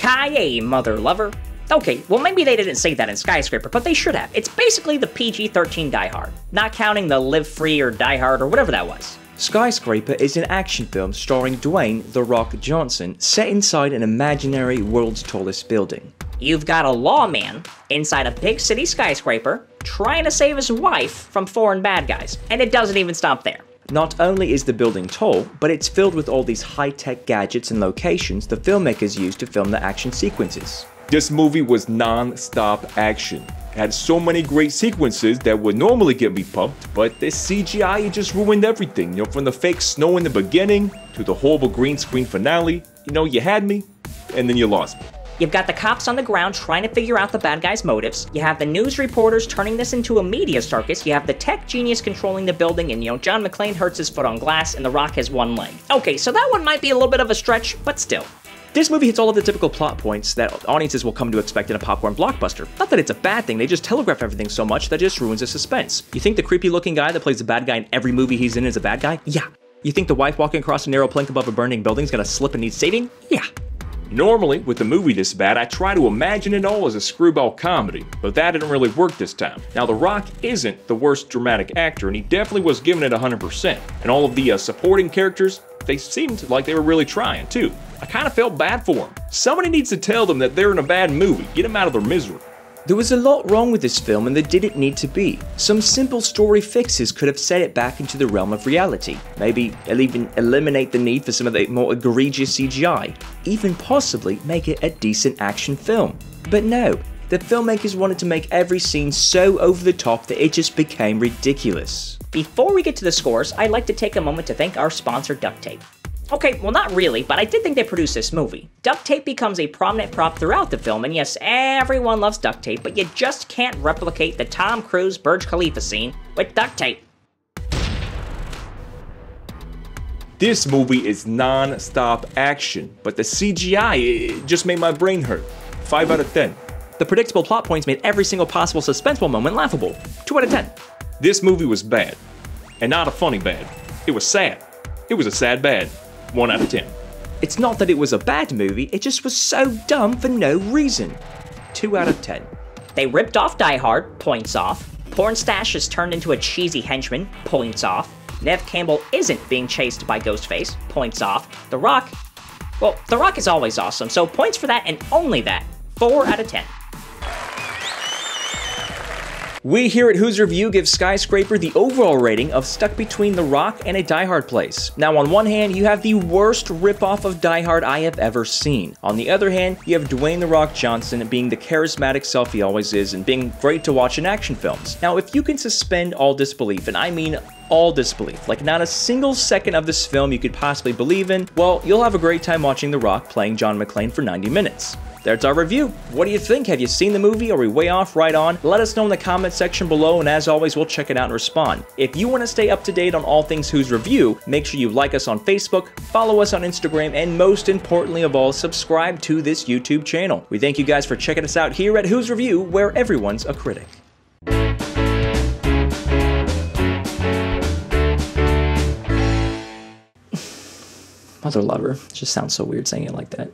Yippee-ki-yay, mother lover. Okay, well maybe they didn't say that in Skyscraper, but they should have. It's basically the PG-13 Die Hard, not counting the Live Free or Die Hard or whatever that was. Skyscraper is an action film starring Dwayne "The Rock" Johnson, set inside an imaginary world's tallest building. You've got a lawman inside a big city skyscraper trying to save his wife from foreign bad guys, and it doesn't even stop there. Not only is the building tall, but it's filled with all these high-tech gadgets and locations the filmmakers used to film the action sequences. This movie was non-stop action. It had so many great sequences that would normally get me pumped, but this CGI, it just ruined everything. You know, from the fake snow in the beginning, to the horrible green screen finale. You know, you had me, and then you lost me. You've got the cops on the ground trying to figure out the bad guys' motives. You have the news reporters turning this into a media circus. You have the tech genius controlling the building, and John McClane hurts his foot on glass, and The Rock has one leg. Okay, so that one might be a little bit of a stretch, but still. This movie hits all of the typical plot points that audiences will come to expect in a popcorn blockbuster. Not that it's a bad thing, they just telegraph everything so much that it just ruins the suspense. You think the creepy looking guy that plays the bad guy in every movie he's in is a bad guy? Yeah. You think the wife walking across a narrow plank above a burning building is gonna slip and need saving? Yeah. Normally, with a movie this bad, I try to imagine it all as a screwball comedy, but that didn't really work this time. Now, The Rock isn't the worst dramatic actor, and he definitely was giving it 100%. And all of the supporting characters, they seemed like they were really trying, too. I kind of felt bad for them. Somebody needs to tell them that they're in a bad movie, get them out of their misery. There was a lot wrong with this film and there didn't need to be. Some simple story fixes could have set it back into the realm of reality. Maybe even eliminate the need for some of the more egregious CGI. Even possibly make it a decent action film. But no, the filmmakers wanted to make every scene so over the top that it just became ridiculous. Before we get to the scores, I'd like to take a moment to thank our sponsor, Duct Tape. Okay, well not really, but I did think they produced this movie. Duct tape becomes a prominent prop throughout the film, and yes, everyone loves duct tape, but you just can't replicate the Tom Cruise Burj Khalifa scene with duct tape. This movie is non-stop action, but the CGI, it just made my brain hurt. 5 out of 10. The predictable plot points made every single possible suspenseful moment laughable. 2 out of 10. This movie was bad, and not a funny bad. It was sad. It was a sad bad. 1 out of 10. It's not that it was a bad movie, it just was so dumb for no reason. 2 out of 10. They ripped off Die Hard, points off. Porn Stash is turned into a cheesy henchman, points off. Neve Campbell isn't being chased by Ghostface, points off. The Rock, well, The Rock is always awesome, so points for that and only that. 4 out of 10. We here at Who's Review give Skyscraper the overall rating of stuck between The Rock and a Die Hard place. Now on one hand, you have the worst ripoff of Die Hard I have ever seen. On the other hand, you have Dwayne The Rock Johnson being the charismatic self he always is and being great to watch in action films. Now if you can suspend all disbelief, and I mean all disbelief, like not a single second of this film you could possibly believe in, well, you'll have a great time watching The Rock playing John McClane for 90 minutes. There's our review. What do you think? Have you seen the movie? Are we way off, right on? Let us know in the comment section below, and as always, we'll check it out and respond. If you want to stay up to date on all things Who's Review, make sure you like us on Facebook, follow us on Instagram, and most importantly of all, subscribe to this YouTube channel. We thank you guys for checking us out here at Who's Review, where everyone's a critic. Mother lover. It just sounds so weird saying it like that.